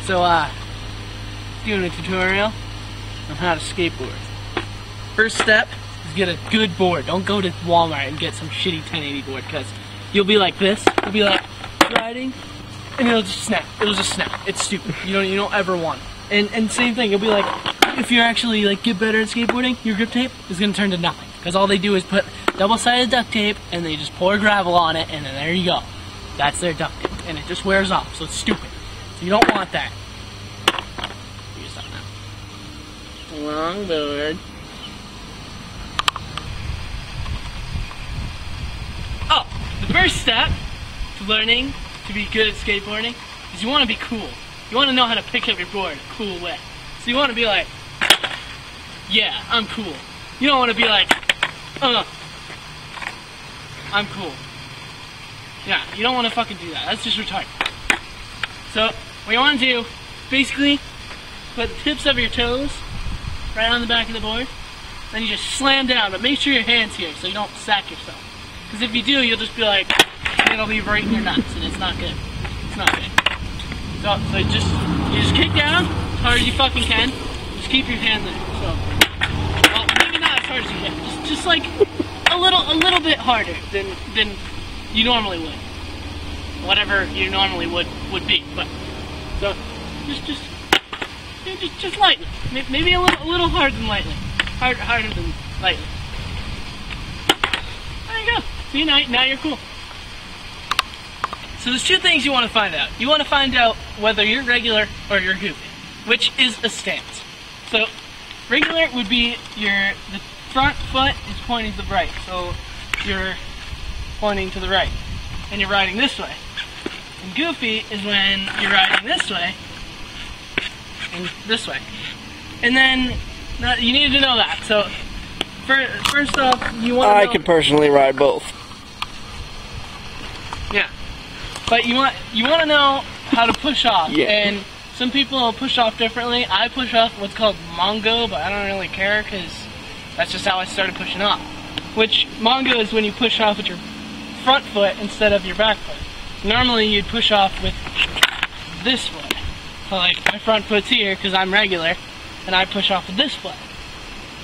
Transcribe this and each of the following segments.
So, doing a tutorial on how to skateboard. First step is get a good board. Don't go to Walmart and get some shitty 1080 board, because you'll be like this. You'll be like riding, and it'll just snap. It'll just snap. It's stupid. You don't ever want it. And same thing. You'll be like, if you actually like get better at skateboarding, your grip tape is gonna turn to nothing, because all they do is put double-sided duct tape and they just pour gravel on it, and then there you go. That's their duct tape, and it just wears off. So it's stupid. So you don't want that. Here's something else. Longboard. Oh, the first step to learning to be good at skateboarding is you want to be cool. You want to know how to pick up your board a cool way. So you want to be like, yeah, I'm cool. You don't want to be like, I'm cool. Yeah, you don't want to fucking do that. That's just retarded. So, what you want to do, basically, put the tips of your toes right on the back of the board, then you just slam down, but make sure your hand's here so you don't sack yourself. Because if you do, you'll just be like, it'll be right in your nuts, and it's not good. It's not good. So you just kick down as hard as you fucking can. Just keep your hand there. So, well, maybe not as hard as you can. Just like a little bit harder than you normally would. Whatever you normally would be. But so just lightly. Maybe a little harder than lightly. Harder than lightly. There you go. See, now you're cool. So there's two things you want to find out. You want to find out whether you're regular or you're goofy, which is a stance. So regular would be the front foot is pointing to the right, so you're pointing to the right, and you're riding this way. And goofy is when you're riding this way and this way. And then you need to know that. So first off, you want to know. I can personally ride both. Yeah. But you want to know how to push off, yeah. And some people push off differently. I push off what's called Mongo, but I don't really care because that's just how I started pushing off. Which Mongo is when you push off with your front foot instead of your back foot. Normally you'd push off with this foot. So like my front foot's here because I'm regular, and I push off with this foot.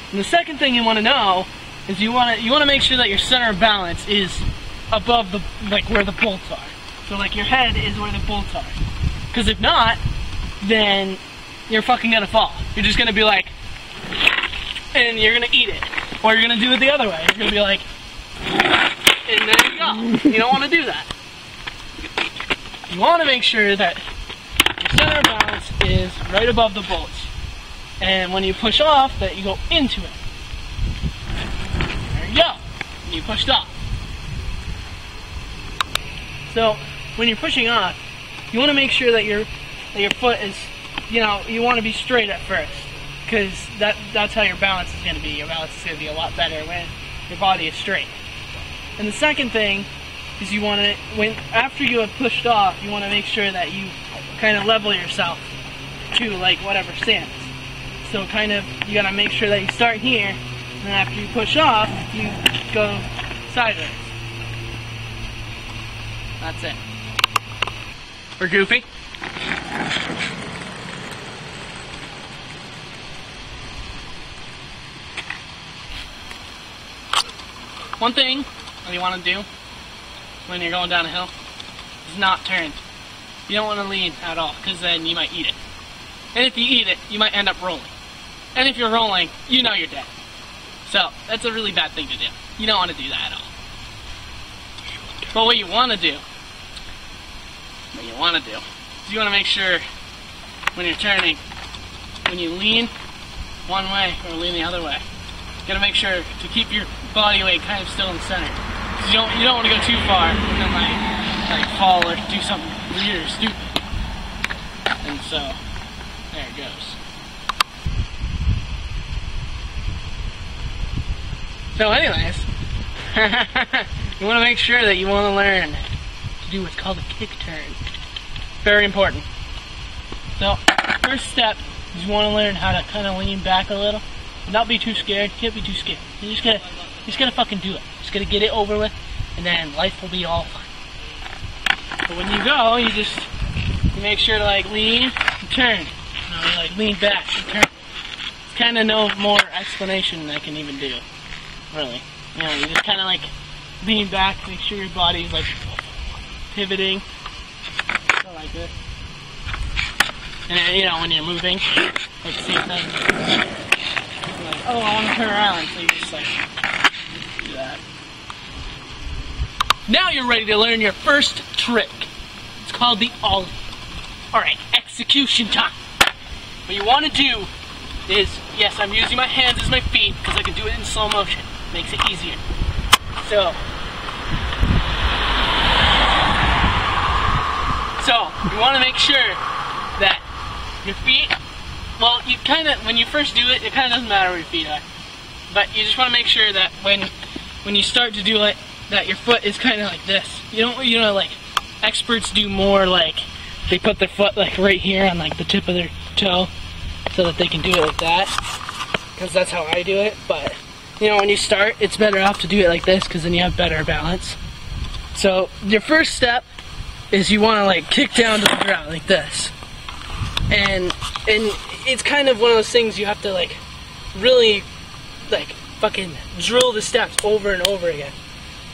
And the second thing you want to know is you want to make sure that your center of balance is above where the bolts are. So like your head is where the bolts are. Because if not, then you're fucking gonna fall. You're just gonna be like, and you're gonna eat it. Or you're gonna do it the other way. You're gonna be like, and there you go. You don't want to do that. You want to make sure that your center of balance is right above the bolts. And when you push off, that you go into it. There you go. And you pushed off. So when you're pushing off, you want to make sure that your foot is, you want to be straight at first, because that's how your balance is going to be. Your balance is going to be a lot better when your body is straight. And the second thing is you want to, after you have pushed off, you want to make sure that you kind of level yourself to like whatever stance. So kind of, you got to make sure that you start here, and then after you push off, you go sideways. That's it. For goofy. One thing that you want to do when you're going down a hill is not turn. You don't want to lean at all, because then you might eat it. And if you eat it, you might end up rolling. And if you're rolling, you know you're dead. So, that's a really bad thing to do. You don't want to do that at all. But what you want to do is you want to make sure when you're turning, when you lean one way or lean the other way, you got to make sure to keep your body weight kind of still in the center. Because you don't want to go too far and then like fall or do something weird or stupid. And so there it goes. So anyways, you want to make sure that you want to learn to do what's called a kick turn. Very important. So, first step is you want to learn how to kind of lean back a little. Not be too scared. Can't be too scared. You just gotta fucking do it. Just gotta get it over with, and then life will be all fine. But when you go, you make sure to like lean, turn. You like lean back and turn. It's kind of no more explanation than I can even do, really. You just kind of like lean back, make sure your body's like pivoting, so like this. And then, when you're moving, like the same thing. You're like, oh, I want to turn around, so you just like do that. Now you're ready to learn your first trick. It's called the ollie. Alright, execution time. What you want to do is, yes, I'm using my hands as my feet because I can do it in slow motion. Makes it easier. So you want to make sure that your feet, well, you kind of, when you first do it, it kind of doesn't matter where your feet are. But you just want to make sure that when you start to do it, that your foot is kind of like this. You don't, like, experts do more like, they put their foot like right here on like the tip of their toe so that they can do it like that. Because that's how I do it. But, when you start, it's better off to do it like this because then you have better balance. So, your first step is you want to like kick down to the ground like this. And it's kind of one of those things you have to like really like fucking drill the steps over and over again.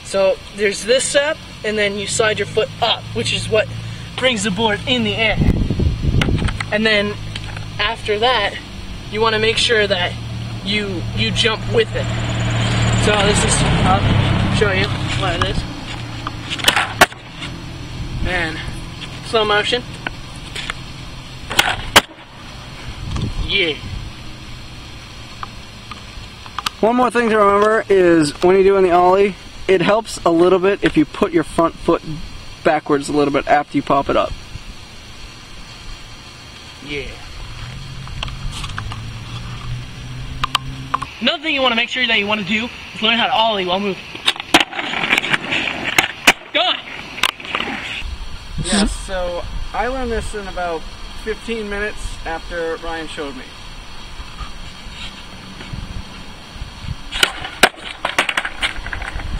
So there's this step, and then you slide your foot up, which is what brings the board in the air. And then after that, you want to make sure that you jump with it. So this is, I'll show you what it is. And slow motion. Yeah. One more thing to remember is when you're doing the ollie, it helps a little bit if you put your front foot backwards a little bit after you pop it up. Yeah. Another thing you want to make sure that you want to do is learn how to ollie while moving. Go on! Yeah, so I learned this in about 15 minutes after Ryan showed me.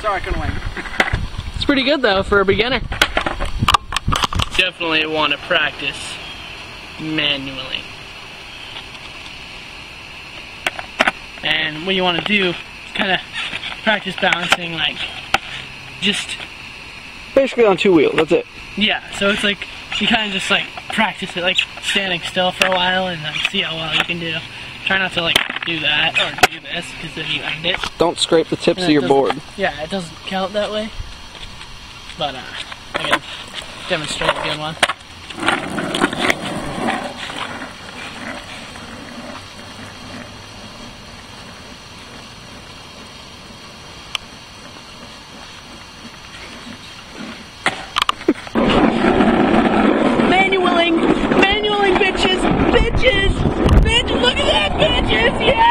Sorry, I couldn't win. It's pretty good though for a beginner. Definitely want to practice manually. And what you want to do is kind of practice balancing, like just basically on two wheels, that's it. Yeah, so it's like you kind of just like practice it, like standing still for a while and see how well you can do. Try not to like do that or do this because then you end it. Don't scrape the tips of your board. Yeah, it doesn't count that way. But I can demonstrate a good one. Manualing, bitches, look at that, bitches, yeah!